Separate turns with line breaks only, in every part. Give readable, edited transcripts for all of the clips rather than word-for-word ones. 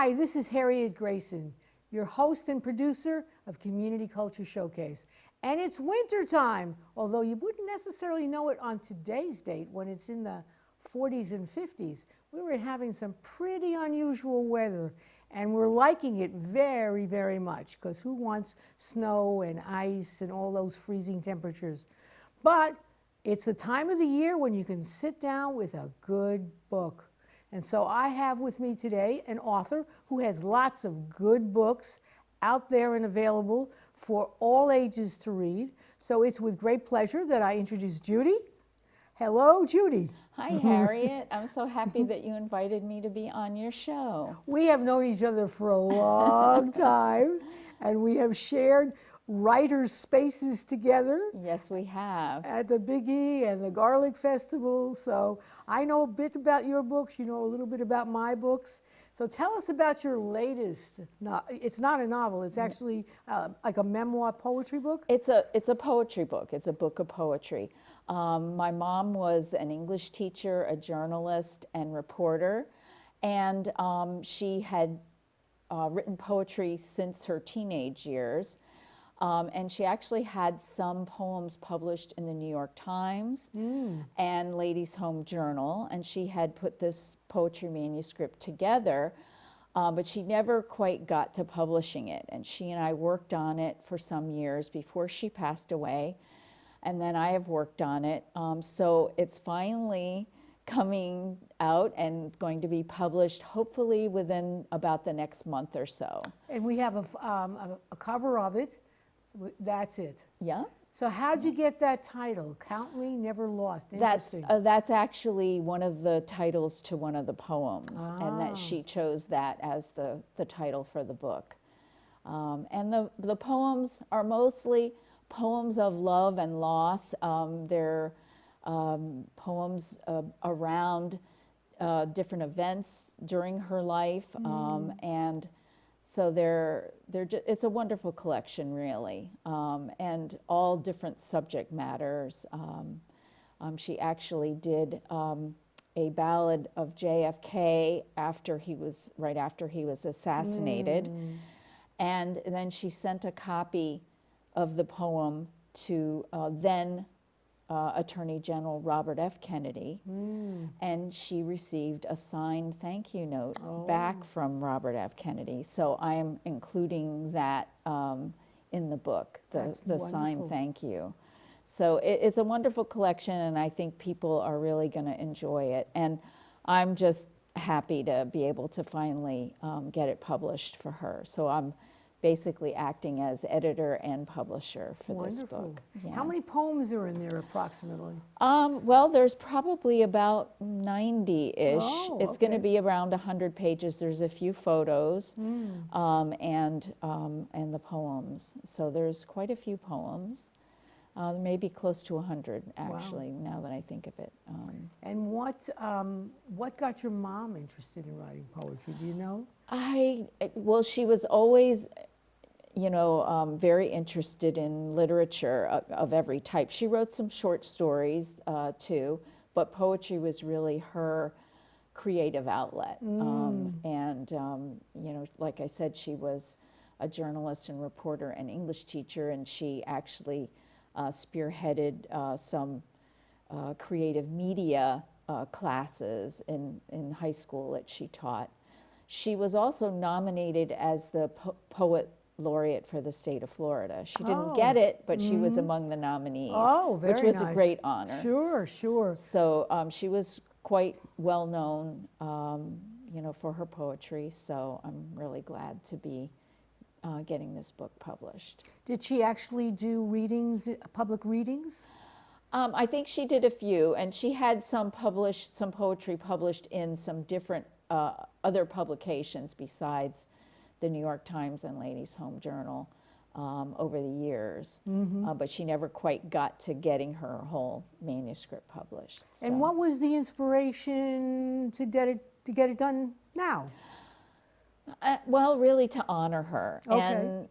Hi, this is Harriet Grayson, your host and producer of Community Culture Showcase. And it's winter time, although you wouldn't necessarily know it on today's date when it's in the 40s and 50s. We were having some pretty unusual weather, and we're liking it very, very much, because who wants snow and ice and all those freezing temperatures? But it's the time of the year when you can sit down with a good book. And so I have with me today an author who has lots of good books out there and available for all ages to read. So it's with great pleasure that I introduce Judy. Hello, Judy.
Hi, Harriet. I'm so happy that you invited me to be on your show.
We have known each other for a long time, and we have shared writers' spaces together.
Yes, we have.
At the Big E and the Garlic Festival. So I know a bit about your books. You know a little bit about my books. So tell us about your latest. It's not a novel. It's actually like a memoir poetry book.
It's a poetry book. It's a book of poetry. My mom was an English teacher, a journalist, and reporter, and she had written poetry since her teenage years. And she actually had some poems published in the New York Times and Ladies' Home Journal, and she had put this poetry manuscript together, but she never quite got to publishing it. And she and I worked on it for some years before she passed away, and then I have worked on it. So it's finally coming out and going to be published hopefully within about the next month or so.
And we have a cover of it. That's it.
Yeah.
So how'd you get that title? Count Me Never Lost.
That's actually one of the titles to one of the poems, and that she chose that as the title for the book. And the poems are mostly poems of love and loss. They're poems around different events during her life, and so it's a wonderful collection, really, and all different subject matters. She actually did a ballad of JFK right after he was assassinated, and then she sent a copy of the poem to then Attorney General Robert F. Kennedy, and she received a signed thank you note back from Robert F. Kennedy. So I am including that in the book, the signed thank you. So it's a wonderful collection, and I think people are really going to enjoy it. And I'm just happy to be able to finally get it published for her. So I'm basically acting as editor and publisher for this book. Yeah.
How many poems are in there approximately?
Well, there's probably about 90-ish.
Oh,
it's going to be around 100 pages. There's a few photos and the poems. So there's quite a few poems. Maybe close to 100, actually, now that I think of it.
And what got your mom interested in writing poetry? Do you know?
Well, she was always, very interested in literature of every type. She wrote some short stories too, but poetry was really her creative outlet. Like I said, she was a journalist and reporter and English teacher, and she actually spearheaded some creative media classes in high school that she taught. She was also nominated as the poet laureate for the state of Florida. She didn't get it, but she was among the nominees, which was a great honor.
Sure, sure.
So she was quite well known, for her poetry. So I'm really glad to be getting this book published.
Did she actually do readings, public readings?
I think she did a few, and she had some poetry published in some different other publications besides the New York Times and Ladies' Home Journal over the years. But she never quite got to getting her whole manuscript published. So.
And what was the inspiration to get it done now?
Well, really to honor her.
Okay.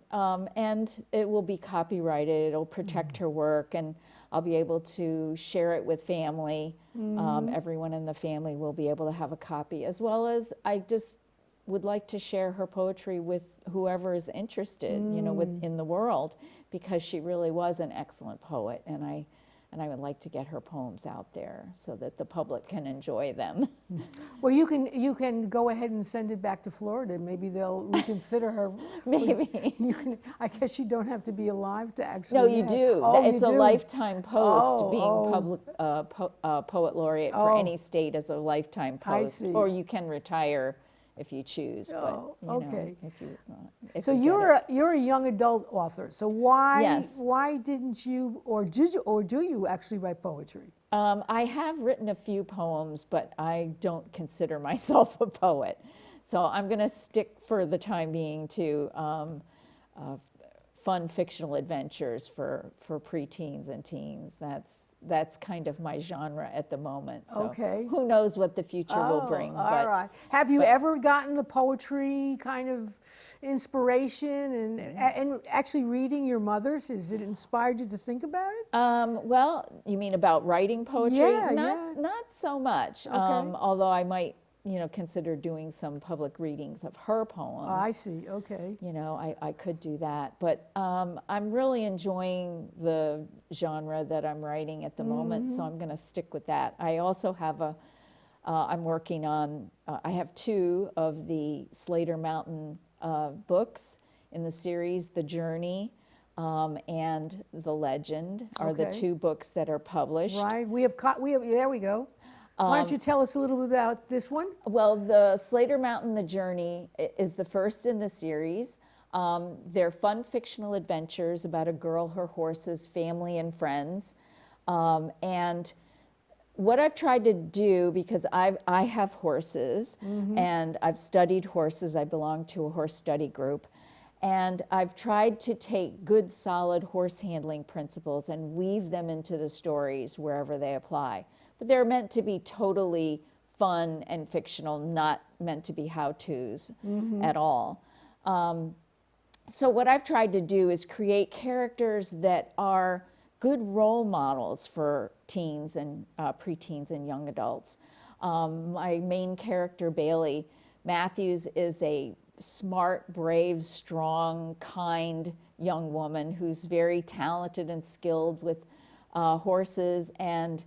And it will be copyrighted. It'll protect her work, and I'll be able to share it with family. Everyone in the family will be able to have a copy, as well as I just would like to share her poetry with whoever is interested, you know, in the world, because she really was an excellent poet, and I would like to get her poems out there so that the public can enjoy them.
Well, you can go ahead and send it back to Florida. Maybe they'll reconsider her.
Maybe.
I guess you don't have to be alive to actually.
No, you do.
Oh,
It's
you
a
do.
lifetime post.
Oh,
Being
oh.
public poet laureate for any state is a lifetime
I
post.
see.
Or you can retire if you choose.
Oh,
but, you
okay.
know, if
So
you get it.
you're a young adult author. So why
Yes.
why didn't you, or do you actually write poetry?
I have written a few poems, but I don't consider myself a poet. So I'm going to stick for the time being to fun fictional adventures for preteens and teens. That's kind of my genre at the moment. So
Okay.
who knows what the future will bring.
All right. Have you ever gotten the poetry kind of inspiration and actually reading your mother's? Has it inspired you to think about it?
Well, you mean about writing poetry?
Yeah,
Not so much.
Okay.
Although I might, consider doing some public readings of her poems.
Oh, I see. Okay.
I could do that. But I'm really enjoying the genre that I'm writing at the moment, so I'm going to stick with that. I also have I'm working on, I have 2 of the Slater Mountain books in the series, The Journey and The Legend are the
Okay.
2 books that are published.
Right. We have there we go. Why don't you tell us a little bit about this one?
Well, the Slater Mountain, The Journey is the first in the series. They're fun fictional adventures about a girl, her horses, family, and friends. And what I've tried to do, because I have horses, and I've studied horses. I belong to a horse study group. And I've tried to take good, solid horse handling principles and weave them into the stories wherever they apply. But they're meant to be totally fun and fictional, not meant to be how-tos at all. So what I've tried to do is create characters that are good role models for teens and preteens and young adults. My main character, Bailey Matthews, is a smart, brave, strong, kind young woman who's very talented and skilled with horses, and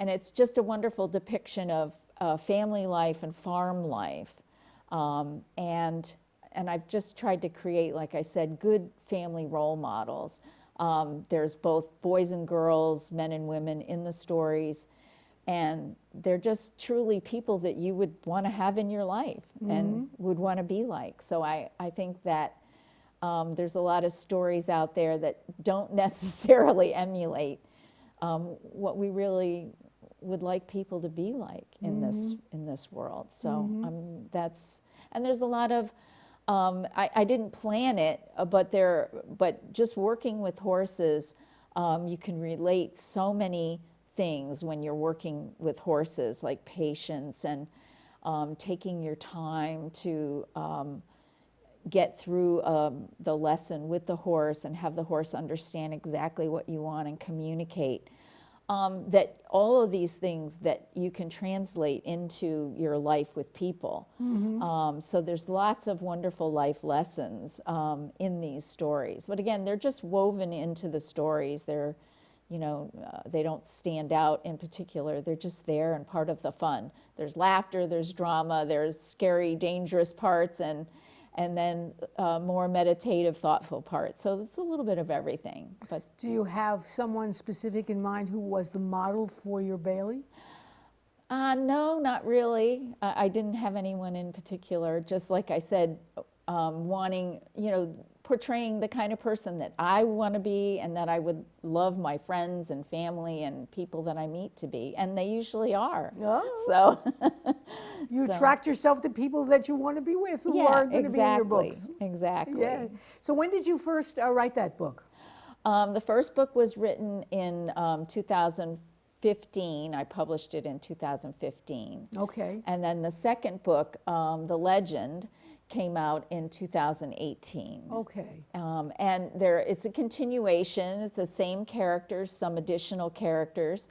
it's just a wonderful depiction of family life and farm life. And I've just tried to create, like I said, good family role models. There's both boys and girls, men and women in the stories, and they're just truly people that you would want to have in your life and would want to be like. So I think that there's a lot of stories out there that don't necessarily emulate what we really would like people to be like in this world. So and there's a lot of I didn't plan it, but just working with horses, you can relate so many things when you're working with horses, like patience and taking your time to get through the lesson with the horse and have the horse understand exactly what you want and communicate. That all of these things that you can translate into your life with people. So there's lots of wonderful life lessons in these stories. But again, they're just woven into the stories. They're, they don't stand out in particular. They're just there and part of the fun. There's laughter, there's drama, there's scary, dangerous parts, and then more meditative, thoughtful parts. So it's a little bit of everything. But
do you have someone specific in mind who was the model for your Bailey?
No, not really. I didn't have anyone in particular. Just like I said, wanting, portraying the kind of person that I want to be and that I would love my friends and family and people that I meet to be. And they usually are.
Oh.
So
you attract yourself to people that you want to be with who are going to be in your books.
Exactly.
Yeah. So when did you first write that book?
The first book was written in 2015. I published it in 2015.
Okay.
And then the second book, The Legend, came out in 2018.
Okay.
And it's a continuation. It's the same characters, some additional characters.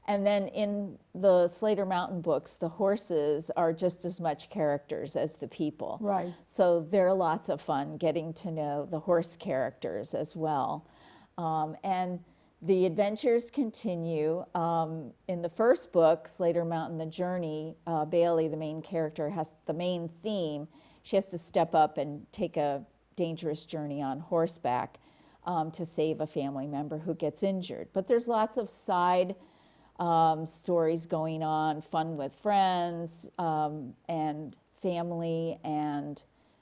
And then in the Slater Mountain books, the horses are just as much characters as the people.
Right.
So they're lots of fun getting to know the horse characters as well. And the adventures continue. In the first book, Slater Mountain, The Journey, Bailey, the main character, has the main theme. She has to step up and take a dangerous journey on horseback to save a family member who gets injured. But there's lots of side stories going on, fun with friends and family and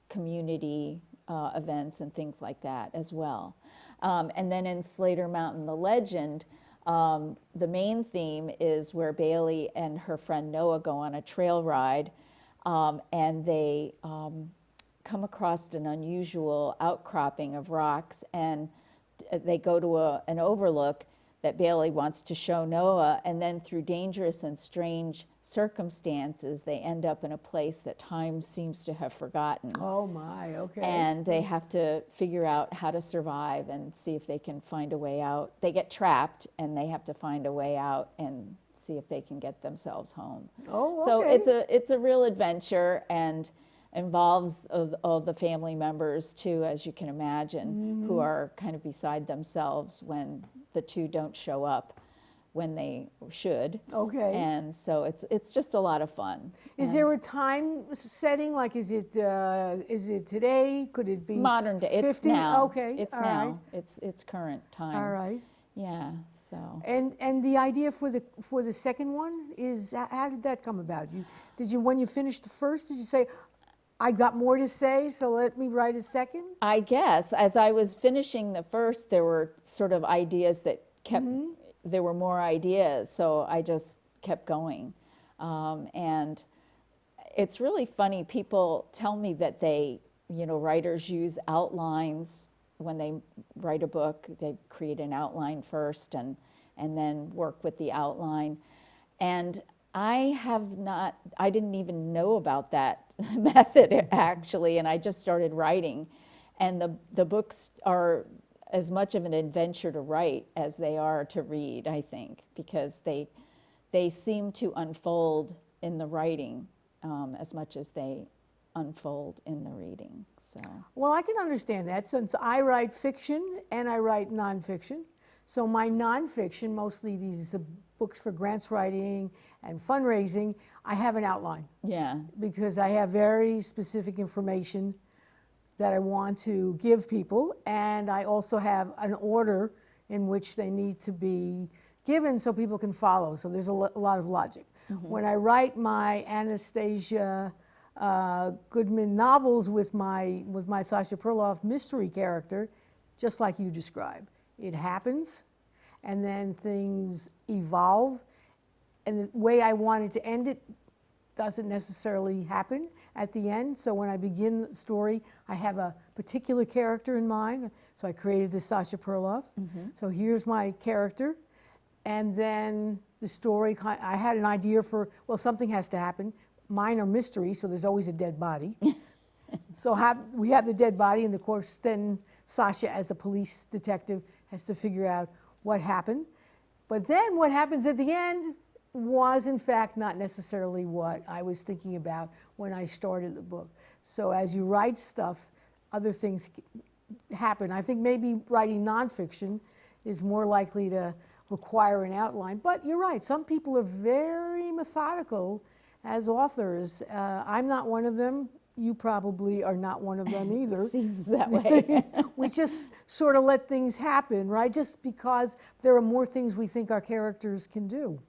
community events and things like that as well. And then in Slater Mountain, The Legend, the main theme is where Bailey and her friend Noah go on a trail ride, and they come across an unusual outcropping of rocks, and they go to an overlook that Bailey wants to show Noah, and then through dangerous and strange circumstances, they end up in a place that time seems to have forgotten.
Oh my, okay.
And they have to figure out how to survive and see if they can find a way out. They get trapped, and they have to find a way out and see if they can get themselves home.
Oh, okay.
So it's a real adventure, and involves all the family members too, as you can imagine, who are kind of beside themselves when the two don't show up when they should.
Okay.
And so it's just a lot of fun.
Is there a time setting? Like, is it today? Could it be
Modern day?
50?
It's now.
Okay.
It's
all
now.
right.
It's current time.
All right.
Yeah. So.
And the idea for the second one is, how did that come about? Did you when you finished the first, did you say, I got more to say, so let me write a second?
I guess as I was finishing the first, there were sort of ideas that kept. There were more ideas, so I just kept going. And it's really funny. People tell me that writers use outlines when they write a book. They create an outline first and then work with the outline. And I didn't even know about that method actually, and I just started writing. And the books are as much of an adventure to write as they are to read, I think, because they seem to unfold in the writing as much as they unfold in the reading. So.
Well, I can understand that, since I write fiction and I write nonfiction. So my nonfiction, mostly these books for grants writing and fundraising, I have an outline.
Yeah.
Because I have very specific information that I want to give people, and I also have an order in which they need to be given so people can follow. So there's a lot of logic. When I write my Anastasia Goodman novels with my Sasha Perloff mystery character, just like you described, it happens, and then things evolve, and the way I wanted to end it doesn't necessarily happen at the end. So when I begin the story, I have a particular character in mind. So I created this Sasha Perloff. So here's my character. And then the story, I had an idea for, well, something has to happen. Mine are mysteries, so there's always a dead body. So we have the dead body, and of course then Sasha, as a police detective, has to figure out what happened. But then what happens at the end was in fact not necessarily what I was thinking about when I started the book. So as you write stuff, other things happen. I think maybe writing nonfiction is more likely to require an outline, but you're right, some people are very methodical as authors. I'm not one of them. You probably are not one of them either.
Seems that way.
We just sort of let things happen, right? Just because there are more things we think our characters can do.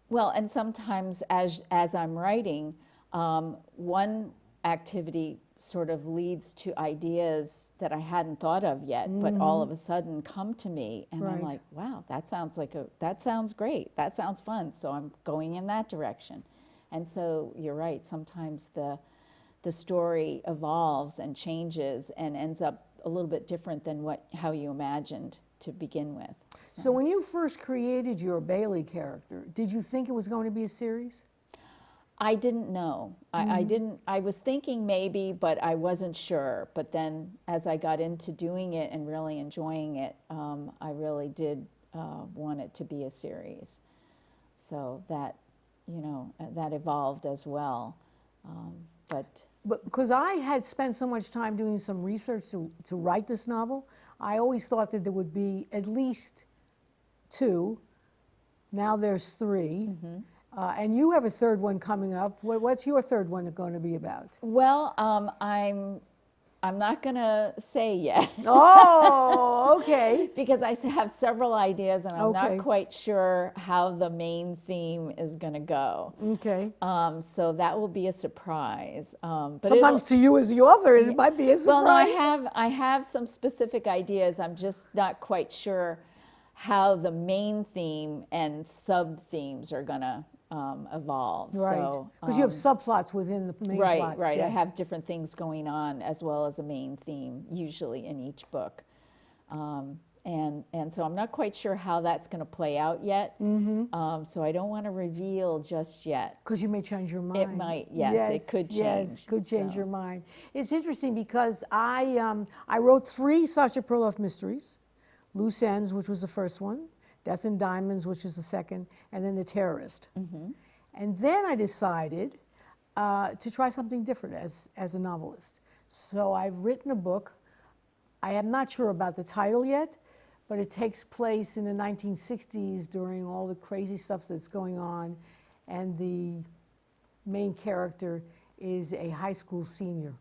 Well, and sometimes as I'm writing, one activity sort of leads to ideas that I hadn't thought of yet, but all of a sudden come to me, and I'm like, wow, that sounds great. That sounds fun. So I'm going in that direction. And so you're right. Sometimes the story evolves and changes and ends up a little bit different than how you imagined to begin with.
So when you first created your Bailey character, did you think it was going to be a series?
I didn't know. I was thinking maybe, but I wasn't sure. But then as I got into doing it and really enjoying it, I really did want it to be a series. So that, that evolved as well. But
because I had spent so much time doing some research to write this novel, I always thought that there would be at least 2. Now there's 3. And you have a third one coming up. What's your third one going to be about?
well, I'm not going to say yet.
Oh, okay.
Because I have several ideas and I'm
Okay.
not quite sure how the main theme is going to go.
Okay.
So that will be a surprise. But
Sometimes to you as the author, it might be a surprise.
well, no, I have some specific ideas. I'm just not quite sure how the main theme and sub-themes are going to evolve.
Right.
So,
Because you have subplots within the main plot.
right. I
Yes.
have different things going on as well as a main theme, usually in each book. And so I'm not quite sure how that's going to play out yet. So I don't want to reveal just yet.
Because you may change your mind.
It might, yes, it could change.
Yes, could change
So-
your mind. It's interesting because I wrote 3 Sasha Perloff mysteries. Loose Ends, which was the first one, Death in Diamonds, which is the second, and then The Terrorist. And then I decided to try something different as a novelist. So I've written a book. I am not sure about the title yet, but it takes place in the 1960s during all the crazy stuff that's going on, and the main character is a high school senior.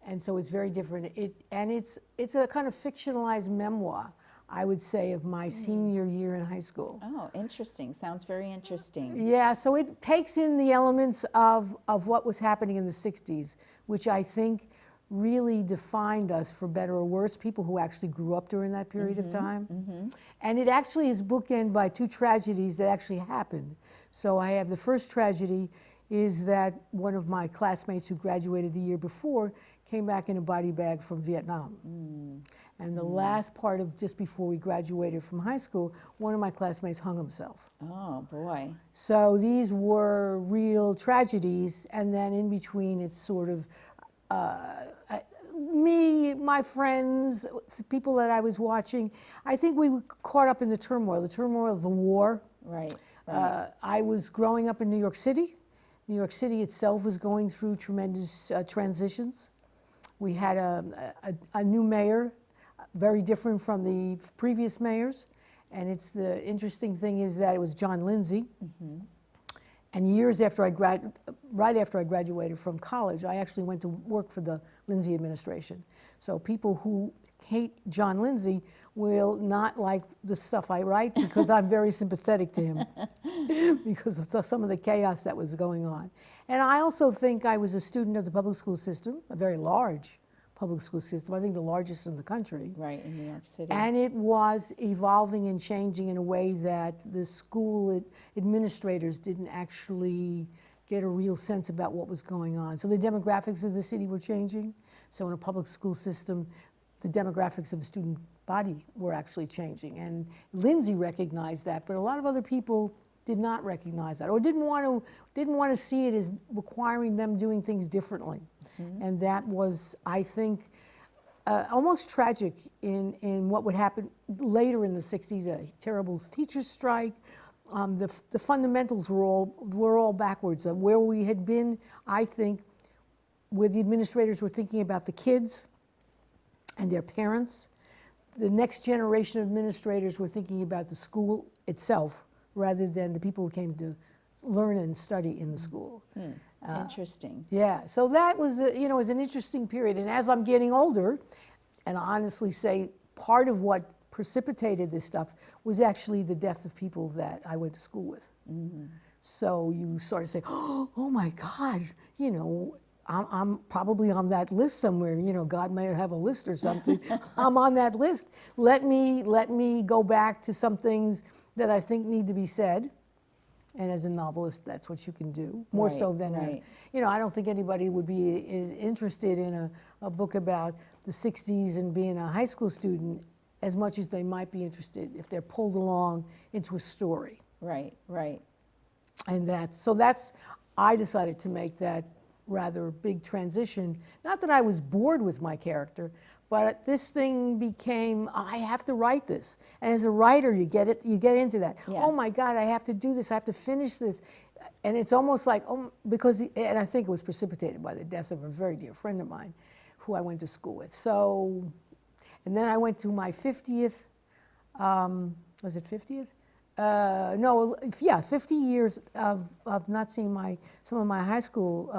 And so it's very different. It's a kind of fictionalized memoir, I would say, of my senior year in high school.
Oh, interesting. Sounds very interesting.
Yeah, so it takes in the elements of what was happening in the 60s, which I think really defined us, for better or worse, people who actually grew up during that period of time. And it actually is bookended by 2 tragedies that actually happened. So I have the first tragedy is that one of my classmates who graduated the year before came back in a body bag from Vietnam. And the last part of just before we graduated from high school, one of my classmates hung himself.
Oh, boy.
So these were real tragedies, and then in between it's sort of me, my friends, people that I was watching. I think we were caught up in the turmoil of the war.
Right.
I was growing up in New York City. New York City itself was going through tremendous transitions. We had a new mayor, very different from the previous mayors. And the interesting thing is that it was John Lindsay. And years after right after I graduated from college, I actually went to work for the Lindsay administration. So people who hate John Lindsay will not like the stuff I write because I'm very sympathetic to him because of some of the chaos that was going on. And I also think I was a student of the public school system, a very large public school system, I think the largest in the country.
Right, in New York City.
And it was evolving and changing in a way that the school administrators didn't actually get a real sense about what was going on. So the demographics of the city were changing. So in a public school system, the demographics of the student body were actually changing. And Lindsay recognized that, but a lot of other people did not recognize that, or didn't want to see it as requiring them doing things differently. And that was, I think, almost tragic in what would happen later in the 60s, a terrible teachers' strike. The fundamentals were all backwards. Where we had been, I think, where the administrators were thinking about the kids and their parents, the next generation of administrators were thinking about the school itself rather than the people who came to learn and study in the school.
Interesting.
Yeah, so that was, was an interesting period. And as I'm getting older, and I honestly say part of what precipitated this stuff was actually the death of people that I went to school with. So you sort of say, oh my God, I'm probably on that list somewhere. God may have a list or something. I'm on that list. Let me go back to some things that I think need to be said. And as a novelist, that's what you can do. More so than I don't think anybody would be interested in a book about the 60s and being a high school student as much as they might be interested if they're pulled along into a story.
Right.
And I decided to make that rather big transition. Not that I was bored with my character, But this thing became, I have to write this. And as a writer, you get into that.
Yeah.
Oh my God, I have to do this, I have to finish this. And it's almost like, and I think it was precipitated by the death of a very dear friend of mine who I went to school with. So, and then I went to my 50th, was it 50th? No, yeah, 50 years of not seeing some of my high school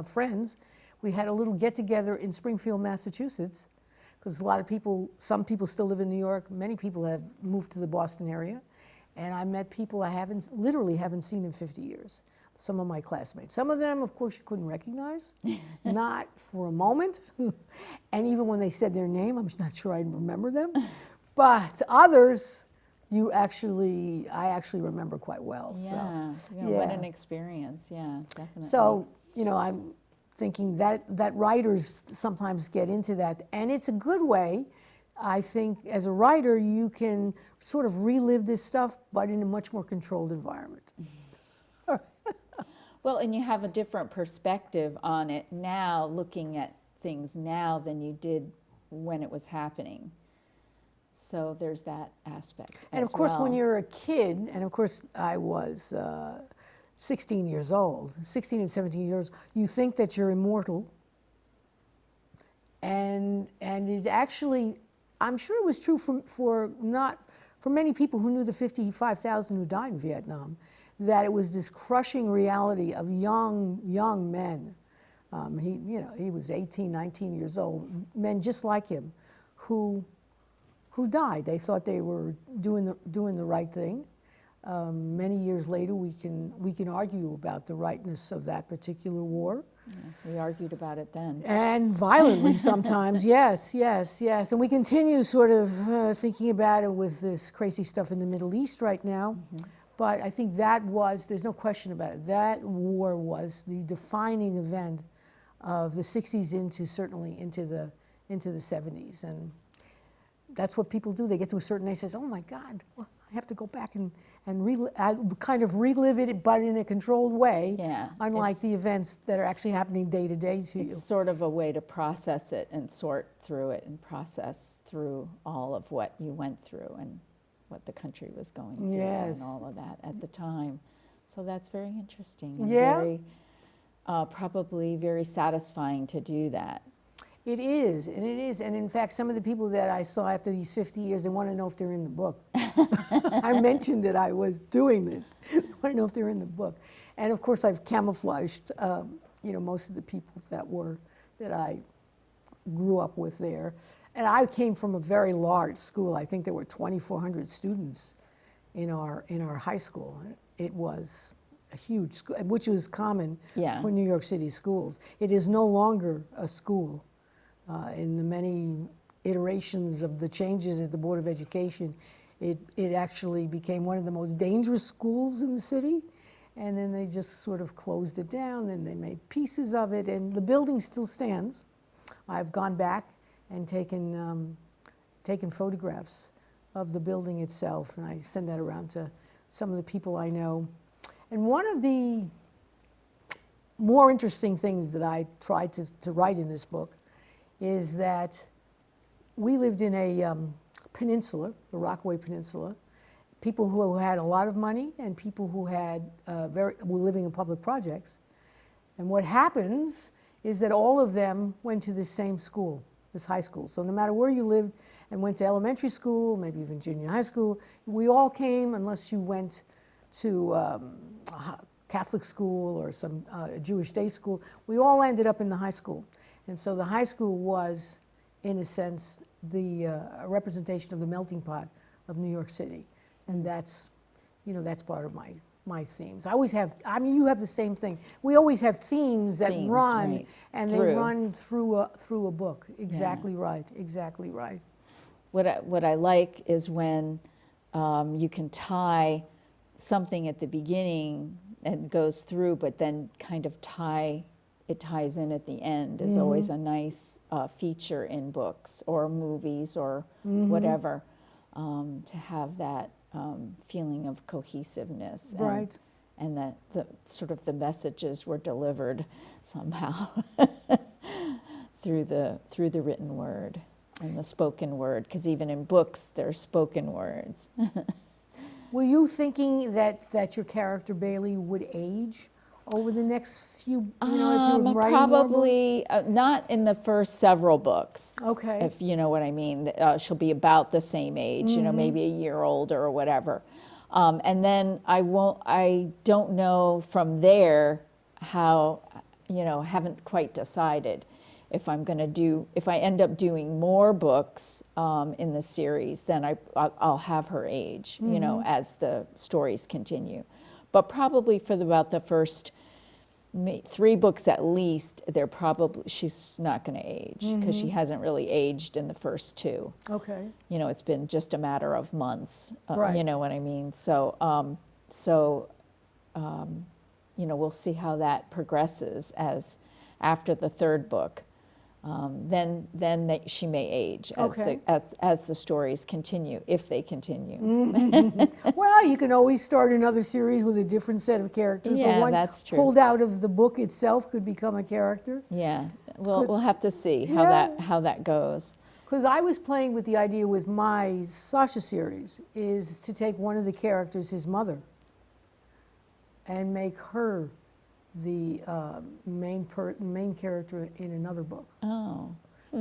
friends. We had a little get-together in Springfield, Massachusetts, because some people still live in New York. Many people have moved to the Boston area. And I met people I literally haven't seen in 50 years. Some of my classmates. Some of them, of course, you couldn't recognize, not for a moment. And even when they said their name, I'm not sure I'd remember them. But others, I actually remember quite well.
Yeah,
So,
what an experience. Yeah, definitely.
So, I'm thinking that writers sometimes get into that. And it's a good way. I think as a writer, you can sort of relive this stuff, but in a much more controlled environment.
Well, and you have a different perspective on it now, looking at things now than you did when it was happening. So there's that aspect.
And of course, when you're a kid, and of course I was 16 years old, 16 and 17 years, you think that you're immortal. And it actually, I'm sure it was true for many people who knew the 55,000 who died in Vietnam, that it was this crushing reality of young men. He was 18, 19 years old, men just like him, who died. They thought they were doing the right thing. Many years later, we can argue about the rightness of that particular war.
Yeah, we argued about it then.
And violently sometimes, yes. And we continue sort of thinking about it with this crazy stuff in the Middle East right now. Mm-hmm. But I think there's no question about it, that war was the defining event of the 60s certainly into the 70s. And that's what people do. They get to a certain age and say, oh my God, well, I have to go back and kind of relive it, but in a controlled way, unlike the events that are actually happening day to day to you.
It's sort of a way to process it and sort through it and process through all of what you went through and what the country was going through and all of that at the time. So that's very interesting and very, probably very satisfying to do that.
It is. And in fact, some of the people that I saw after these 50 years, they want to know if they're in the book. I mentioned that I was doing this. They want to know if they're in the book. And of course, I've camouflaged, most of the people that I grew up with there. And I came from a very large school. I think there were 2,400 students in our high school. It was a huge school, which was common for New York City schools. It is no longer a school. In the many iterations of the changes at the Board of Education, it actually became one of the most dangerous schools in the city. And then they just sort of closed it down, and they made pieces of it, and the building still stands. I've gone back and taken photographs of the building itself, and I send that around to some of the people I know. And one of the more interesting things that I tried to write in this book is that we lived in a peninsula, the Rockaway Peninsula, people who had a lot of money and people who were living in public projects. And what happens is that all of them went to this same school, this high school. So no matter where you lived and went to elementary school, maybe even junior high school, we all came, unless you went to a Catholic school or some Jewish day school, we all ended up in the high school. And so the high school was, in a sense, the representation of the melting pot of New York City. And that's part of my themes. You have the same thing. We always have themes that run, right, and they run through a book. Exactly right.
What I like is when you can tie something at the beginning and goes through, but then kind of it ties in at the end is always a nice feature in books or movies or whatever, to have that feeling of cohesiveness.
Right.
And that the messages were delivered somehow through the written word and the spoken word, because even in books there's spoken words.
Were you thinking that your character Bailey would age over the next few, if you were writing more books?
Probably not in the first several books.
Okay.
If you know what I mean. She'll be about the same age, maybe a year older or whatever. And then I don't know from there how, haven't quite decided if if I end up doing more books in the series, then I'll have her age, as the stories continue. But probably for about the first 3 books at least, she's not going to age, because she hasn't really aged in the first 2.
Okay.
It's been just a matter of months.
Right.
You know what I mean? So, we'll see how that progresses as after the 3rd book. Then she may age as the stories continue, if they continue.
Well, you can always start another series with a different set of characters.
Yeah,
or one
that's true.
pulled out of the book itself could become a character.
Yeah, we'll have to see how that goes.
Because I was playing with the idea with my Sasha series is to take one of the characters, his mother, and make her the main character in another book.
Oh.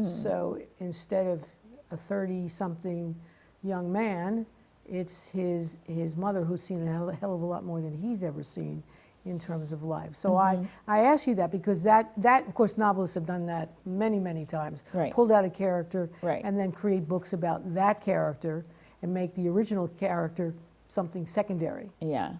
So instead of a 30-something young man, it's his mother who's seen a hell of a lot more than he's ever seen in terms of life. So I ask you that because that of course novelists have done that many, many times.
Right.
Pulled out a character
Right.
and then create books about that character and make the original character something secondary.
Yeah.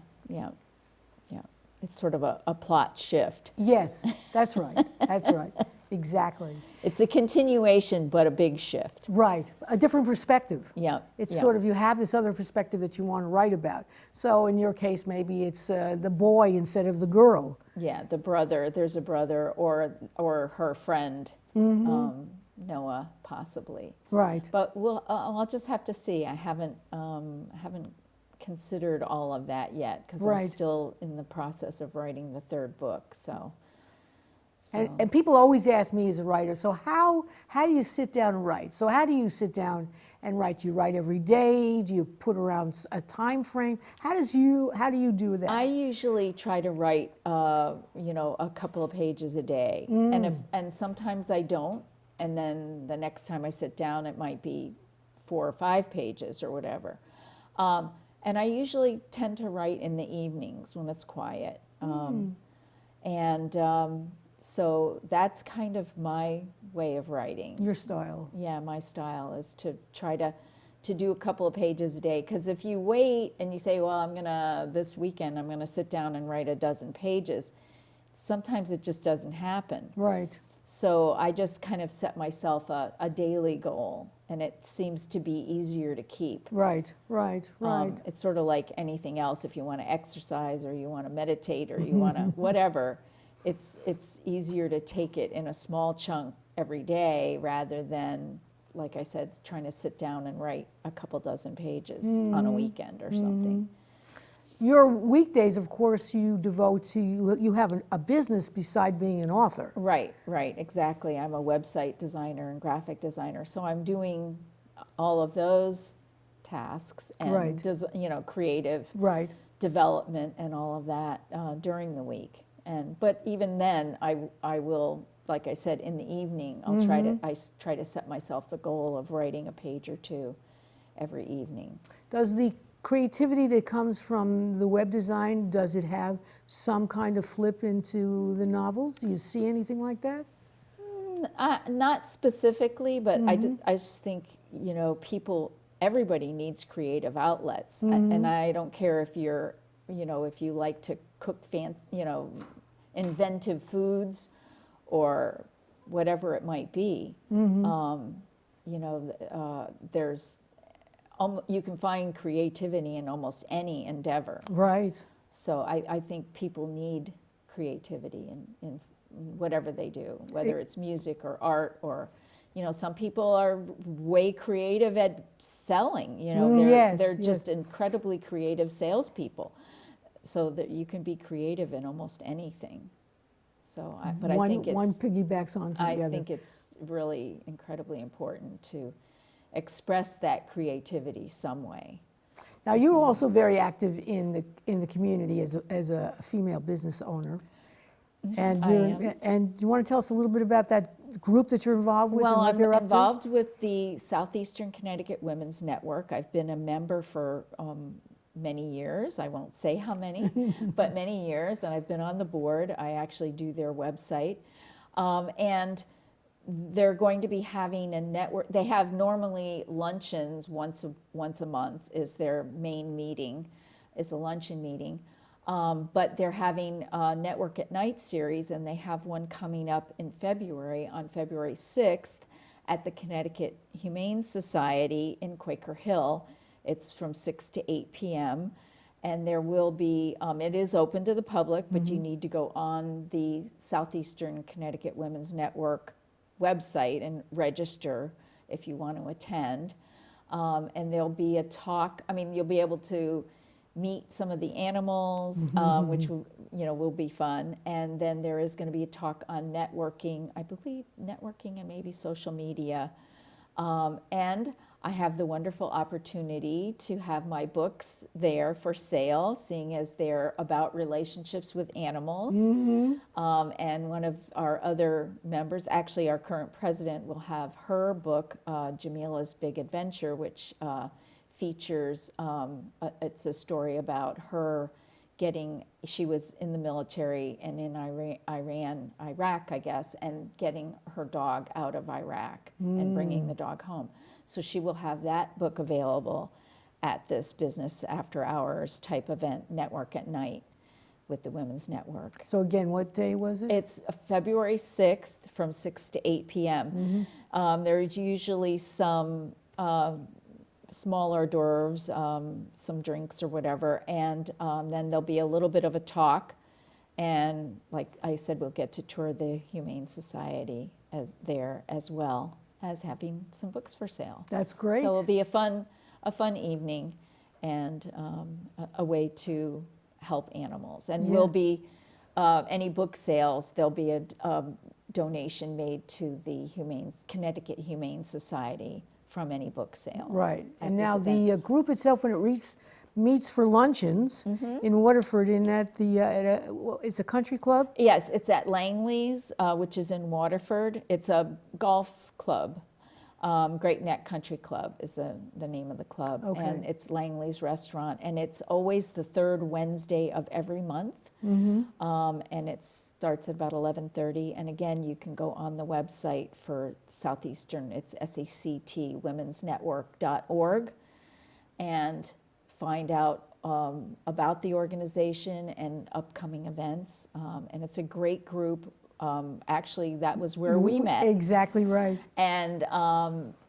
It's sort of a plot shift.
Yes, that's right. That's right. Exactly.
It's a continuation, but a big shift.
Right. A different perspective.
Yeah.
It's sort of, you have this other perspective that you want to write about. So in your case, maybe it's the boy instead of the girl.
Yeah, the brother. There's a brother or her friend, Noah, possibly.
Right.
But I'll just have to see. I haven't considered all of that yet, because I'm still in the process of writing the 3rd book. So.
And people always ask me as a writer, so how do you sit down and write? So how do you sit down and write? Do you write every day? Do you put around a time frame? How do you do that?
I usually try to write, a couple of pages a day, and sometimes I don't. And then the next time I sit down, it might be 4 or 5 pages or whatever. And I usually tend to write in the evenings when it's quiet. So that's kind of my way of writing.
Your style.
Yeah, my style is to try to do a couple of pages a day. Because if you wait and you say, well, this weekend, I'm going to sit down and write a dozen pages, sometimes it just doesn't happen.
Right.
So I just kind of set myself a daily goal, and it seems to be easier to keep.
Right.
It's sort of like anything else. If you want to exercise or you want to meditate or you want to whatever, it's easier to take it in a small chunk every day rather than, like I said, trying to sit down and write a couple dozen pages on a weekend or something.
Your weekdays, of course, you devote to, you have a business beside being an author.
Right, exactly. I'm a website designer and graphic designer, so I'm doing all of those tasks and creative development and all of that during the week. But even then, I will, like I said, in the evening, I'll try to set myself the goal of writing a page or 2 every evening.
Does the creativity that comes from the web design, does it have some kind of flip into the novels? Do you see anything like that?
Not specifically, but I just think, everybody needs creative outlets. And I don't care if you're, if you like to cook inventive foods or whatever it might be. There's you can find creativity in almost any endeavor.
Right.
So I think people need creativity in whatever they do, whether it's music or art or, some people are way creative at selling. They're just incredibly creative salespeople. So that you can be creative in almost anything. So, but I think
one
it's
piggybacks onto the other.
I think it's really incredibly important to express that creativity some way.
Now, you're also very active in the community as a female business owner. And
I am.
And do you want to tell us a little bit about that group that you're involved with and
Well,
what
I'm
they're up to?
involved with the Southeastern Connecticut Women's Network. I've been a member for many years. I won't say how many, but many years, and I've been on the board. I actually do their website. And they're going to be having a network. They have normally luncheons once a month is their main meeting, is a luncheon meeting. But they're having a Network at Night series, and they have one coming up in February, on February 6th, at the Connecticut Humane Society in Quaker Hill. It's from 6 to 8 p.m. And there will be, it is open to the public, but you need to go on the Southeastern Connecticut Women's Network website and register if you want to attend. And there'll be a talk. I mean, you'll be able to meet some of the animals, which will be fun. And then there is going to be a talk on networking, I believe networking and maybe social media. And I have the wonderful opportunity to have my books there for sale, seeing as they're about relationships with animals. And one of our other members, actually our current president, will have her book, Jamila's Big Adventure, which features, it's a story about her she was in the military and in Iraq, I guess, and getting her dog out of Iraq and bringing the dog home. So she will have that book available at this business after hours type event, Network at Night, with the Women's Network.
So again, what day was it?
It's February 6th from 6 to 8 p.m. There's usually some small hors d'oeuvres, some drinks or whatever, and then there'll be a little bit of a talk. And like I said, we'll get to tour the Humane Society there as well as having some books for sale.
That's great.
So it'll be a fun evening and a way to help animals. And will be any book sales, there'll be a donation made to the Connecticut Humane Society from any book sales.
Right. And
this
now
event.
the group itself, when it meets for luncheons in Waterford, it's a country club?
Yes, it's at Langley's, which is in Waterford. It's a golf club. Great Neck Country Club is the name of the club.
Okay.
And it's Langley's Restaurant. And it's always the third Wednesday of every month. And it starts at about 11:30. And again, you can go on the website for Southeastern. It's SACT, womensnetwork.org, and find out about the organization and upcoming events. And it's a great group. Actually, that was where we met.
Exactly right.
And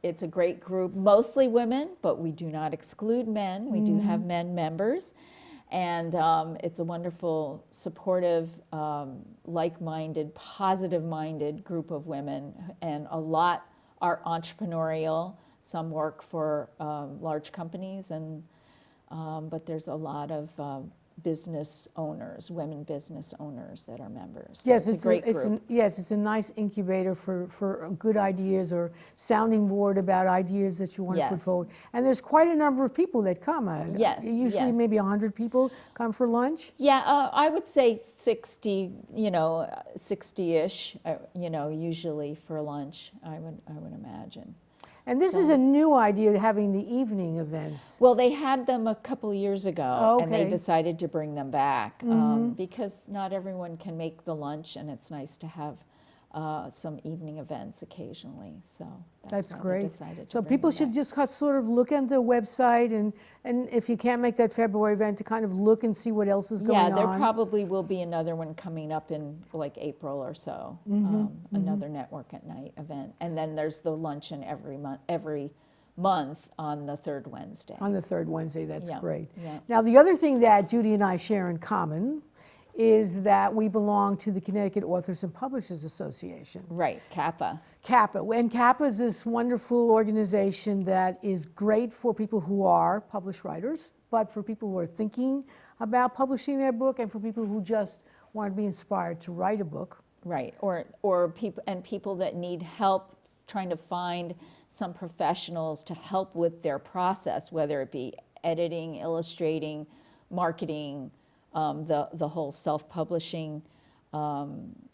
it's a great group, mostly women, but we do not exclude men. We do have men members. And it's a wonderful, supportive, like-minded, positive-minded group of women. And a lot are entrepreneurial. Some work for large companies, but there's a lot of business owners, women business owners that are members. So
Yes,
it's a great group.
It's a nice incubator for good ideas or sounding board about ideas that you want to put
Yes.
forward. And there's quite a number of people that come.
Yes,
Usually
yes.
maybe 100 people come for lunch.
Yeah, I would say 60, 60-ish, usually for lunch, I would imagine.
And this is a new idea, having the evening events.
Well, they had them a couple of years ago, and they
Okay.
decided to bring them back because not everyone can make the lunch, and it's nice to have some evening events occasionally. So
That's
why
great.
They decided to
So
bring
people
them
should
back.
just sort of look at the website, and if you can't make that February event, to kind of look and see what else is going on.
Yeah, there probably will be another one coming up in like April or so, another Network at Night event. And then there's the luncheon every month on the third Wednesday.
On the third Wednesday, that's
Yeah,
great.
yeah.
Now, the other thing that Judy and I share in common is that we belong to the Connecticut Authors and Publishers Association.
Right, Kappa.
CAPA. And CAPA is this wonderful organization that is great for people who are published writers, but for people who are thinking about publishing their book and for people who just want to be inspired to write a book.
Right, or people that need help trying to find some professionals to help with their process, whether it be editing, illustrating, marketing, the whole self-publishing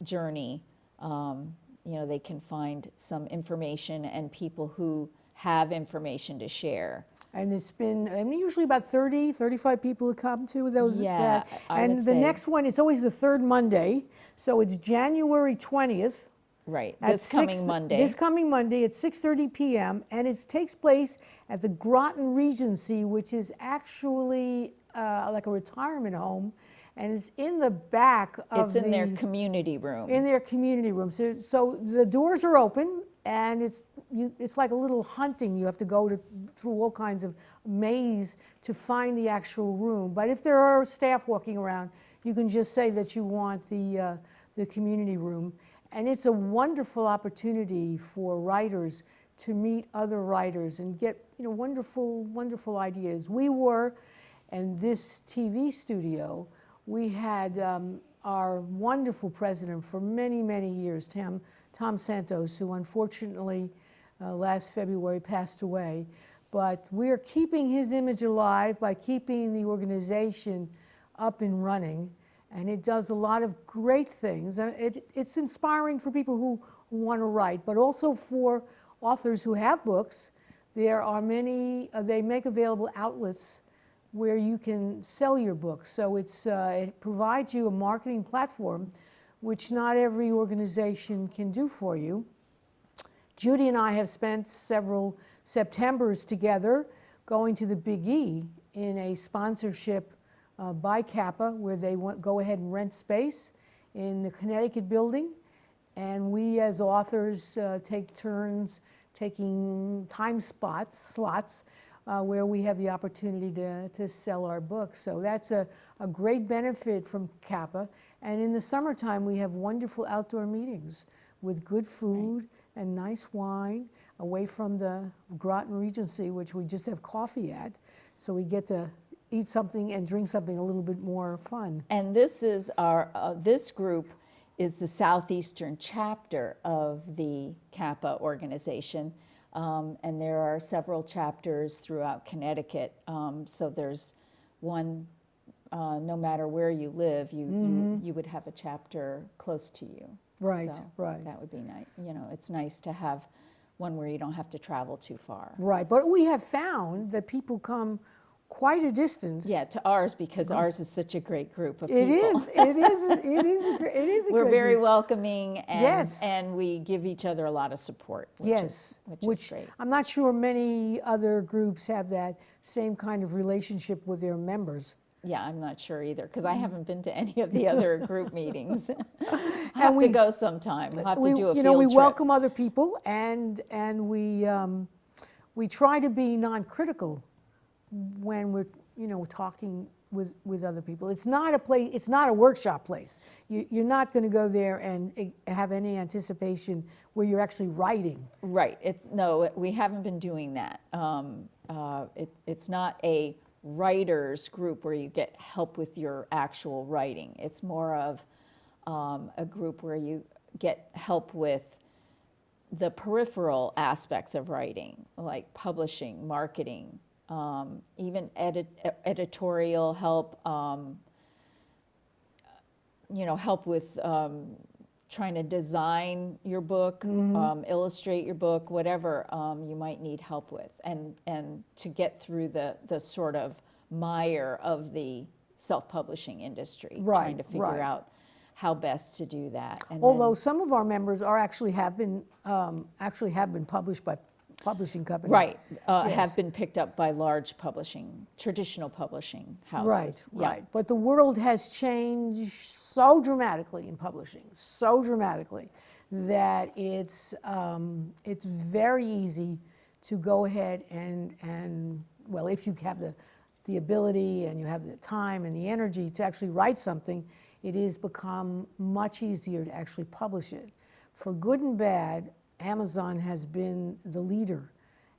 journey. They can find some information and people who have information to share.
And it's been, usually about 30, 35 people who come to those.
Yeah, I
and
would
the
say.
next one, it's always the third Monday. So it's January 20th.
Right,
at
this coming Monday.
This coming Monday at 6:30 p.m. And it takes place at the Groton Regency, which is actually like a retirement home. And it's in the back of
It's in their community room.
In their community room. So the doors are open, and it's like a little hunting. You have to go through all kinds of maze to find the actual room. But if there are staff walking around, you can just say that you want the community room. And it's a wonderful opportunity for writers to meet other writers and get wonderful, wonderful ideas. And this TV studio, we had our wonderful president for many, many years, Tom Santos, who unfortunately last February passed away. But we're keeping his image alive by keeping the organization up and running. And it does a lot of great things. It's inspiring for people who want to write, but also for authors who have books. There are many, they make available outlets where you can sell your books. So it provides you a marketing platform, which not every organization can do for you. Judy and I have spent several Septembers together going to the Big E in a sponsorship by Kappa, where they go ahead and rent space in the Connecticut building. And we as authors take turns taking time slots, where we have the opportunity to sell our books. So that's a great benefit from Kappa. And in the summertime, we have wonderful outdoor meetings with good food and nice wine away from the Groton Regency, which we just have coffee at. So we get to eat something and drink something a little bit more fun.
And this is this group is the southeastern chapter of the Kappa organization. And there are several chapters throughout Connecticut. So there's one, no matter where you live, you would have a chapter close to you.
Right,
so
right.
That would be nice. It's nice to have one where you don't have to travel too far.
Right, but we have found that people come quite a distance.
Yeah, to ours, because ours is such a great group of
It
people.
is a
We're
great
very
group.
welcoming, and,
Yes.
and we give each other a lot of support, which
Yes,
is great.
I'm not sure many other groups have that same kind of relationship with their members.
Yeah, I'm not sure either, because I haven't been to any of the other group meetings. I
And
have
we-
to go sometime. We'll have to do a field
we
trip.
welcome other people, and we try to be non-critical when we're talking with other people. It's not a place. It's not a workshop place. You're not going to go there and have any anticipation where you're actually writing.
Right. No, we haven't been doing that. It's not a writers group where you get help with your actual writing. It's more of a group where you get help with the peripheral aspects of writing, like publishing, marketing, even editorial help, help with trying to design your book, illustrate your book, whatever you might need help with, and to get through the sort of mire of the self-publishing industry, trying to figure out how best to do that. And
although some of our members have been published by publishing companies.
Right,
Yes.
have been picked up by large traditional publishing houses.
Right. But the world has changed so dramatically in publishing, so dramatically, that it's very easy to go ahead and well, if you have the ability and you have the time and the energy to actually write something, it has become much easier to actually publish it. For good and bad, Amazon has been the leader,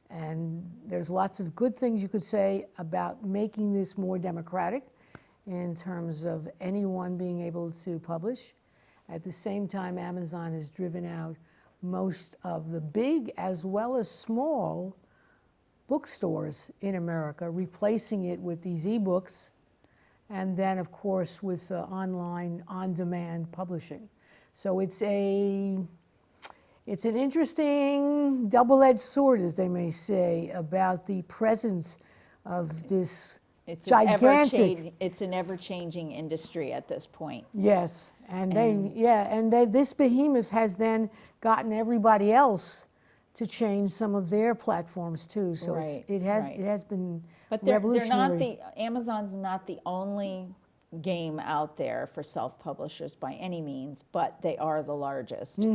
and there's lots of good things you could say about making this more democratic in terms of anyone being able to publish. At the same time, Amazon has driven out most of the big as well as small bookstores in America, replacing it with these ebooks, and then, of course, with online, on-demand publishing. So it's an interesting double-edged sword, as they may say, about the presence of this gigantic.
It's an ever-changing industry at this point.
Yes, this behemoth has then gotten everybody else to change some of their platforms too. So it has been revolutionary.
Amazon's not the only game out there for self-publishers by any means, but they are the largest.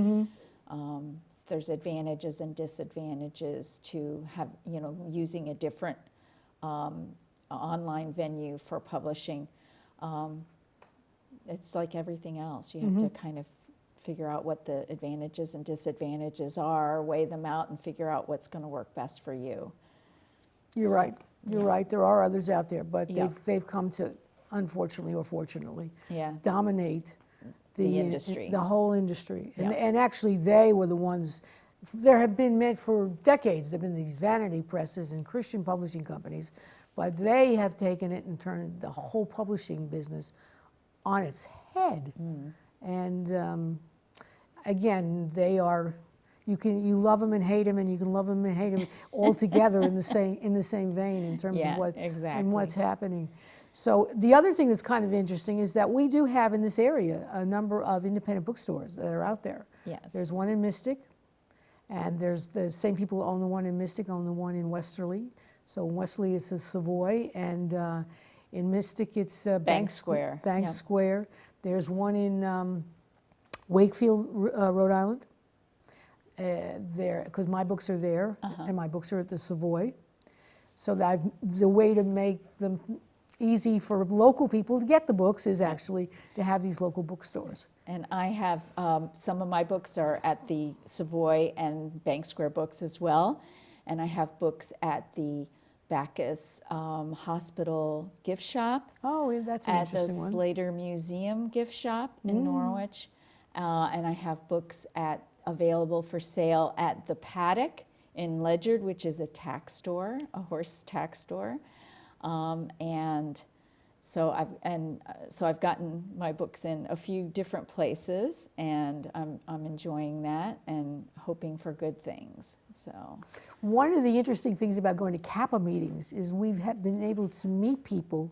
There's advantages and disadvantages to using a different online venue for publishing. It's like everything else. You have to kind of figure out what the advantages and disadvantages are, weigh them out, and figure out what's going to work best for you.
You're right. You're right. There are others out there, but they've come to, unfortunately or fortunately, dominate the industry, the whole industry. And actually, they were the ones. There have been meant for decades. There've been these vanity presses and Christian publishing companies, but they have taken it and turned the whole publishing business on its head. And again, they are. You love them and hate them, and you can love them and hate them all together in the same vein in terms of what's happening. So the other thing that's kind of interesting is that we do have in this area a number of independent bookstores that are out there.
Yes.
There's one in Mystic, and there's the same people who own the one in Mystic own the one in Westerly. So in Westerly it's a Savoy, and in Mystic it's Bank Square. Square. There's one in Wakefield, Rhode Island. There, because my books are there, and my books are at the Savoy. So that the way to make them easy for local people to get the books is actually to have these local bookstores.
And I have, some of my books are at the Savoy and Bank Square Books as well. And I have books at the Bacchus Hospital gift shop.
Oh, that's an interesting one.
At the Slater Museum gift shop in Norwich. And I have books available for sale at the Paddock in Ledyard, which is a tack store, a horse tack store. And so I've gotten my books in a few different places, and I'm enjoying that and hoping for good things. So
one of the interesting things about going to Kappa meetings is we've been able to meet people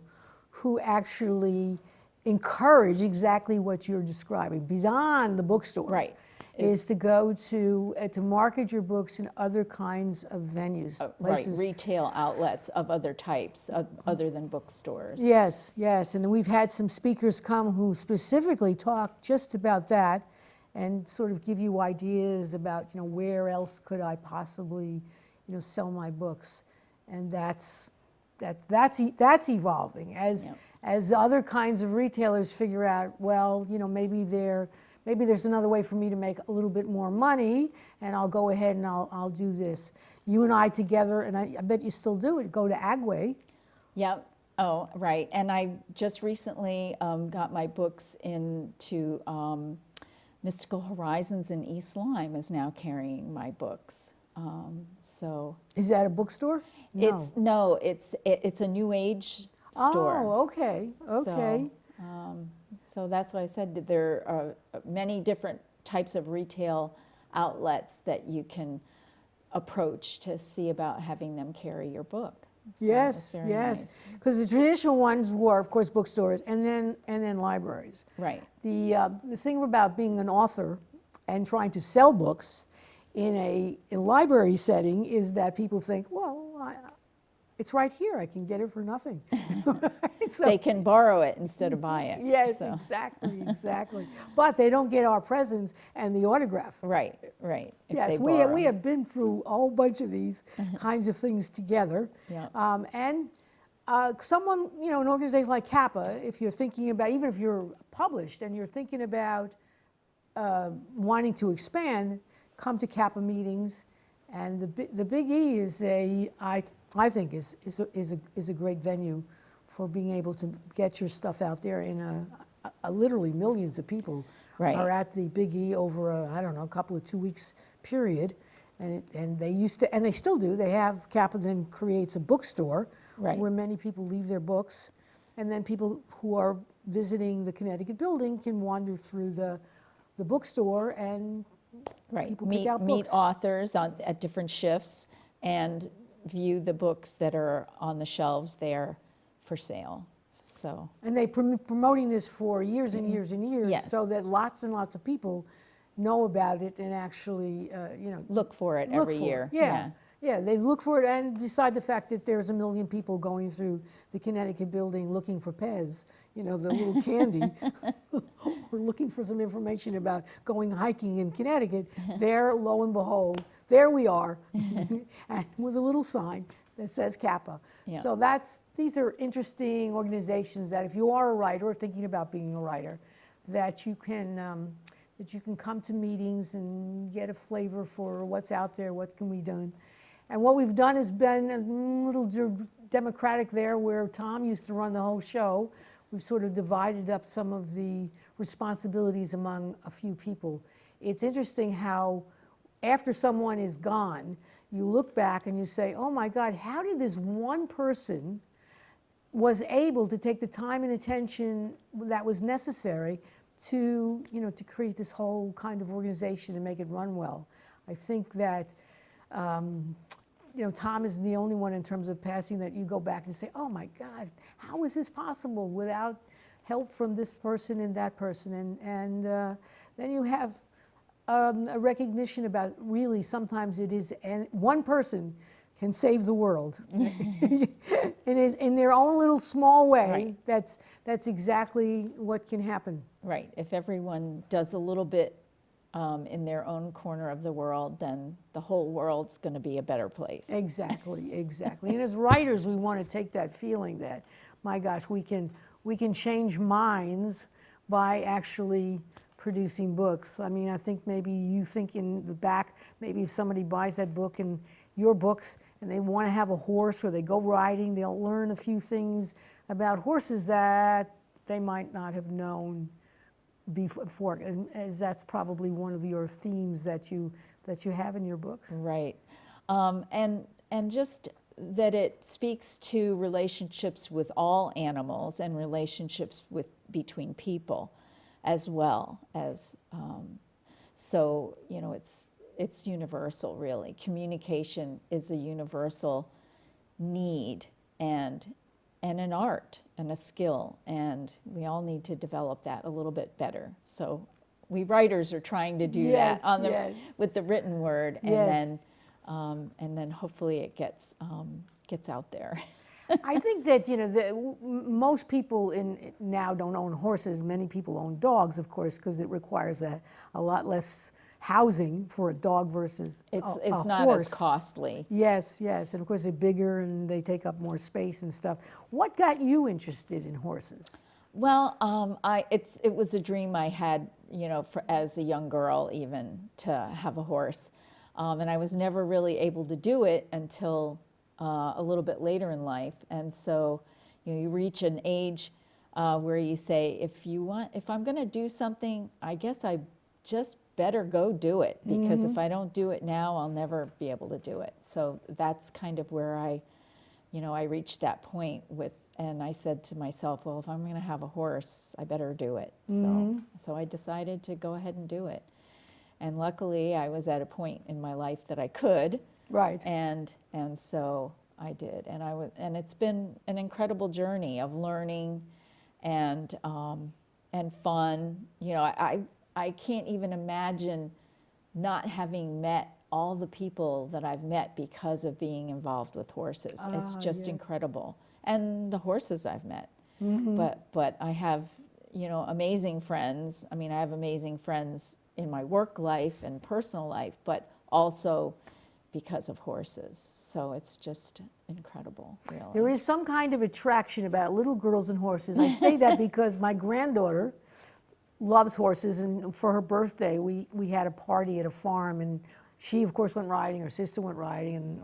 who actually encourage exactly what you're describing beyond the bookstores.
Right.
Is to go to market your books in other kinds of venues, places.
Right, retail outlets of other types, other than bookstores.
Yes, and we've had some speakers come who specifically talk just about that, and sort of give you ideas about where else could I possibly sell my books, and that's evolving as other kinds of retailers figure out. Well, maybe there's another way for me to make a little bit more money, and I'll go ahead and I'll do this. You and I together, and I bet you still do it, go to Agway.
Yeah. Oh, right. And I just recently got my books into Mystical Horizons in East Lyme is now carrying my books. So
is that a bookstore?
No. It's a New Age store.
Oh, okay.
So that's why I said that there are many different types of retail outlets that you can approach to see about having them carry your book. So
yes. Because the traditional ones were, of course, bookstores and then libraries.
Right.
The thing about being an author and trying to sell books in a library setting is that people think, well, it's right here. I can get it for nothing. So,
they can borrow it instead of buy it.
Yes, so. Exactly. But they don't get our presents and the autograph.
Right.
Yes, we have been through a whole bunch of these kinds of things together.
Yeah.
And someone, an organization like Kappa, if you're thinking about, even if you're published and you're thinking about wanting to expand, come to Kappa meetings. And the Big E is I think is a great venue for being able to get your stuff out there in literally millions of people
Right.
are at the Big E over a, I don't know, a couple of 2 weeks period. And they used to, and they still do, they have, Kappa then creates a bookstore
Right.
where many people leave their books. And then people who are visiting the Connecticut building can wander through the bookstore and
Right.
people pick out
Meet
books.
authors at different shifts and view the books that are on the shelves there for sale. So,
And they've been promoting this for years and years and years,
Yes.
so that lots and lots of people know about it and actually,
look for it
look
every
for
year.
it. Yeah, they look for it and decide the fact that there's 1 million people going through the Connecticut building looking for Pez, the little candy, or looking for some information about going hiking in Connecticut. There, lo and behold, there we are, and with a little sign that says Kappa.
Yeah.
So these are interesting organizations that if you are a writer or thinking about being a writer, that you can come to meetings and get a flavor for what's out there, what can be done. And what we've done has been a little democratic there, where Tom used to run the whole show. We've sort of divided up some of the responsibilities among a few people. It's interesting how after someone is gone, you look back and you say, oh my God, how did this one person was able to take the time and attention that was necessary to create this whole kind of organization and make it run well. I think that Tom isn't the only one in terms of passing that you go back and say, oh my God, how is this possible without help from this person and that person? And then you have a recognition about really sometimes it is, and one person can save the world in their own little small way.
Right.
That's exactly what can happen.
Right. If everyone does a little bit in their own corner of the world, then the whole world's going to be a better place.
Exactly. And as writers, we want to take that feeling that, my gosh, we can change minds by actually producing books. I mean, I think maybe you think in the back, maybe if somebody buys that book and your books and they want to have a horse or they go riding, they'll learn a few things about horses that they might not have known before. And as that's probably one of your themes that you have in your books.
Right. And just that it speaks to relationships with all animals and relationships between people as well as, so, it's universal, really. Communication is a universal need and an art and a skill, and we all need to develop that a little bit better. So we writers are trying to do that with the written word, and then hopefully it gets out there.
I think that most people now don't own horses. Many people own dogs, of course, because it requires a lot less housing for a dog versus
it's
a
not
horse.
as costly.
Yes, and of course they're bigger and they take up more space and stuff. What got you interested in horses?
Well, it was a dream I had, as a young girl even, to have a horse, and I was never really able to do it until a little bit later in life. And so, you reach an age where you say, if I'm going to do something, I guess I just better go do it, because if I don't do it now, I'll never be able to do it. So that's kind of where I reached that point and I said to myself, well, if I'm going to have a horse, I better do it. So I decided to go ahead and do it. And luckily, I was at a point in my life that I could.
Right.
And so I did. And it's been an incredible journey of learning and fun. I can't even imagine not having met all the people that I've met because of being involved with horses. It's just incredible. And the horses I've met. But I have, amazing friends. I mean, I have amazing friends in my work life and personal life, but also because of horses. So it's just incredible, really.
There is some kind of attraction about little girls and horses. I say that because my granddaughter loves horses, and for her birthday we had a party at a farm, and she, of course, went riding, her sister went riding, and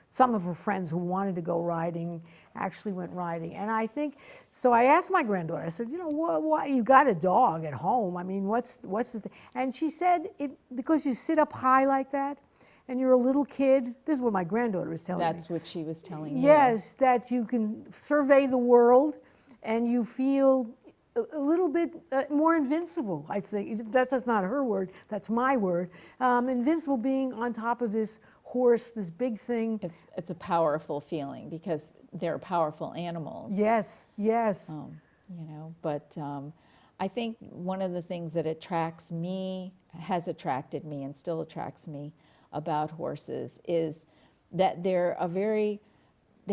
some of her friends who wanted to go riding actually went riding. And I think, so I asked my granddaughter, I said, what, you got a dog at home. I mean, what's the thing? And she said, because you sit up high like that, and you're a little kid, this is what my granddaughter was telling me.
That's what she was telling you.
Yes, that you can survey the world, and you feel a little bit more invincible, I think. That's not her word, that's my word. Invincible, being on top of this horse, this big thing.
It's a powerful feeling because they're powerful animals.
Yes, yes.
But I think one of the things that has attracted me and still attracts me about horses is that they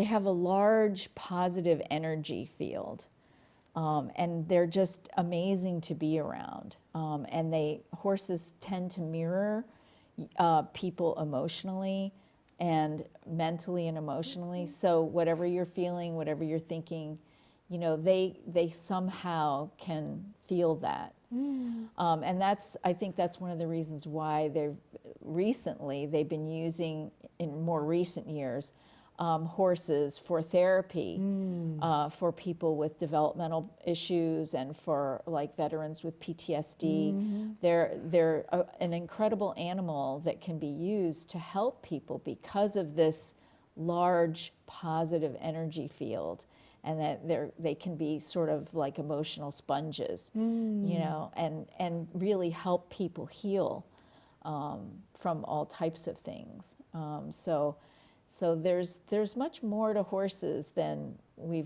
have a large positive energy field. And they're just amazing to be around. And horses tend to mirror people emotionally and mentally and emotionally. So whatever you're feeling, whatever you're thinking, they somehow can feel that. And I think that's one of the reasons why they've been using in more recent years horses for therapy for people with developmental issues and for like veterans with PTSD. They're an incredible animal that can be used to help people because of this large positive energy field, and that they can be sort of like emotional sponges, and really help people heal from all types of things. So there's much more to horses than we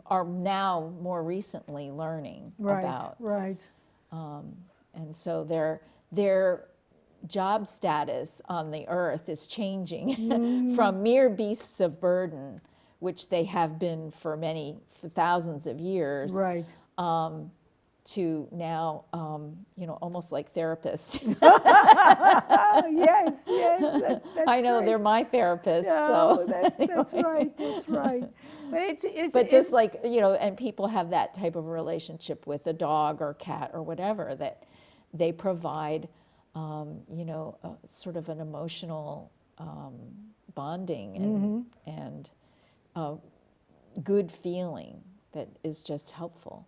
are now more recently learning about.
Right.
And so their job status on the earth is changing from mere beasts of burden, which they have been for thousands of years.
Right.
To now, almost like therapists.
Yes, that's
I know,
right.
they're my therapists.
No,
So
that's right, that's right.
But just like, and people have that type of relationship with a dog or cat or whatever, that they provide, sort of an emotional bonding and good feeling that is just helpful,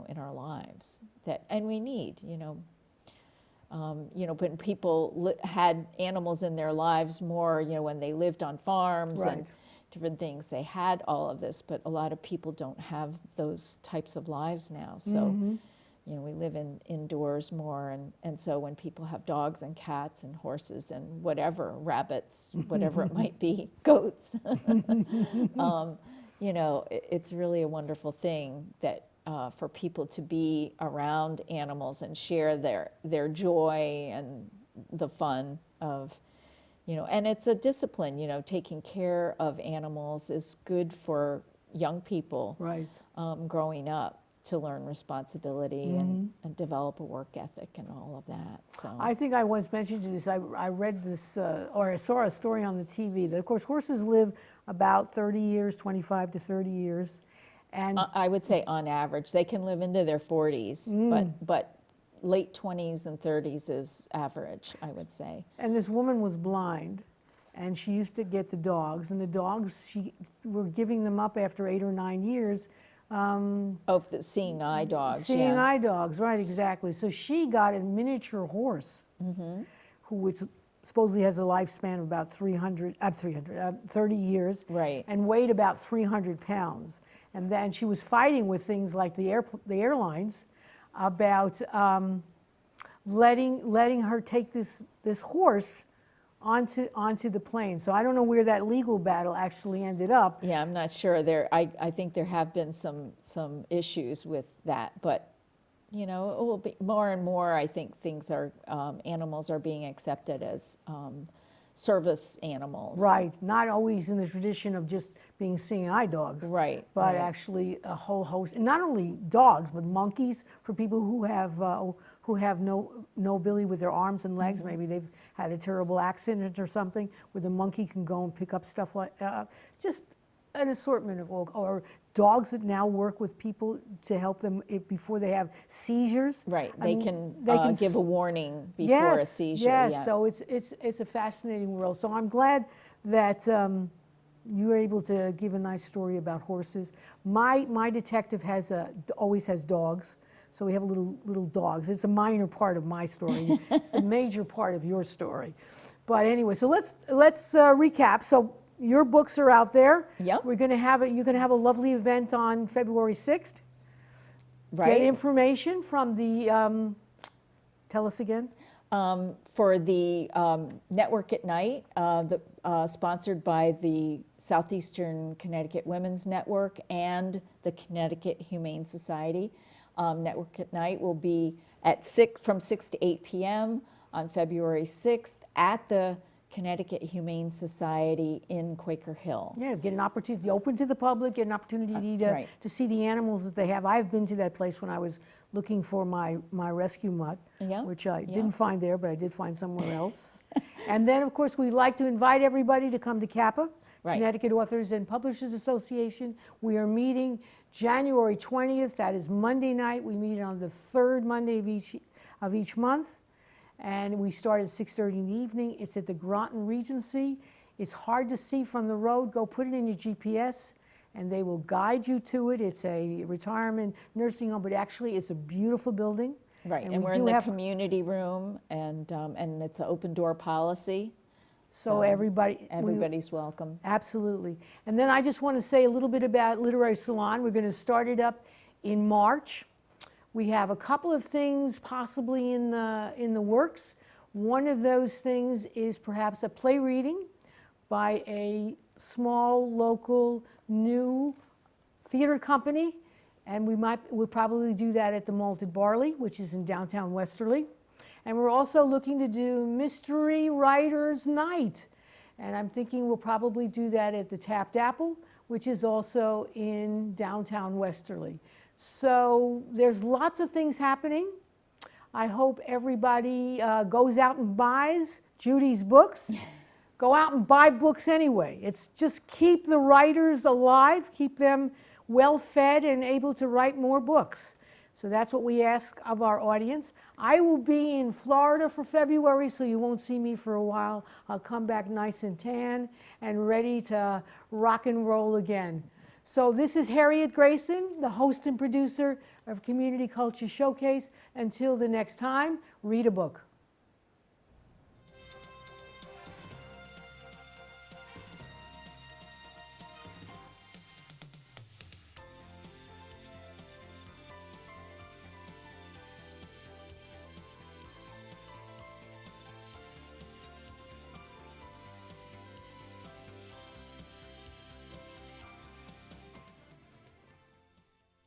in our lives. And we need, when people had animals in their lives more, when they lived on farms and different things, they had all of this, but a lot of people don't have those types of lives now. So, we live indoors more, and so when people have dogs and cats and horses and whatever, rabbits, whatever it might be, goats, it's really a wonderful thing that for people to be around animals and share their joy and the fun of, and it's a discipline, taking care of animals is good for young people growing up to learn responsibility and develop a work ethic and all of that. So
I think I once mentioned you this, I read this, or I saw a story on the TV that, of course, horses live about 30 years, 25 to 30 years. And
I would say on average, they can live into their 40s, but late 20s and 30s is average, I would say.
And this woman was blind, and she used to get the dogs, and the dogs, she were giving them up after 8 or 9 years.
Of the seeing eye dogs.
Seeing eye dogs, right, exactly. So she got a miniature horse, which supposedly has a lifespan of about 30 years, and weighed about 300 pounds. And then she was fighting with things like the airlines about letting her take this horse onto the plane. So I don't know where that legal battle actually ended up.
Yeah, I'm not sure. I think there have been some issues with that, but it will be more and more. I think animals are being accepted as service animals.
Right, not always in the tradition of just being seeing eye dogs.
Right.
But actually a whole host, and not only dogs, but monkeys for people who have no ability with their arms and legs. Maybe they've had a terrible accident or something, where the monkey can go and pick up stuff like just an assortment of all, or dogs that now work with people to help them before they have seizures.
Right,
I
they
mean,
can give a warning before a seizure.
Yes,
yeah.
so it's a fascinating world. So I'm glad that you were able to give a nice story about horses. My detective always has dogs, so we have little dogs. It's a minor part of my story. It's the major part of your story. But anyway, so let's recap. So your books are out there.
Yep.
You're going to have a lovely event on February 6th.
Right.
Get information from the. Tell us again.
For the Network at Night, sponsored by the Southeastern Connecticut Women's Network and the Connecticut Humane Society. Network at Night will be from 6 to 8 p.m. on February 6th at the Connecticut Humane Society in Quaker Hill.
Yeah, get an opportunity, open to the public, get an opportunity
right.
to see the animals that they have. I've been to that place when I was looking for my rescue mutt,
Yeah,
which I
yeah.
didn't find there, but I did find somewhere else. And then, of course, we'd like to invite everybody to come to CAPA,
Right.
Connecticut Authors and Publishers Association. We are meeting January 20th. That is Monday night. We meet on the third Monday of each month. And we start at 6:30 in the evening. It's at the Groton Regency. It's hard to see from the road. Go put it in your GPS, and they will guide you to it. It's a retirement nursing home, but actually it's a beautiful building.
Right, and we're in the community room, and it's an open door policy.
So
everybody's welcome.
Absolutely. And then I just want to say a little bit about Literary Salon. We're going to start it up in March. We have a couple of things possibly in the works. One of those things is perhaps a play reading by a small local new theater company, and we'll probably do that at the Malted Barley, which is in downtown Westerly. And we're also looking to do Mystery Writers Night, and I'm thinking we'll probably do that at the Tapped Apple, which is also in downtown Westerly. So there's lots of things happening. I hope everybody goes out and buys Judy's books. Go out and buy books anyway. It's just keep the writers alive, keep them well fed and able to write more books. So that's what we ask of our audience. I will be in Florida for February, so you won't see me for a while. I'll come back nice and tan and ready to rock and roll again. So this is Harriet Grayson, the host and producer of Community Culture Showcase. Until the next time, read a book.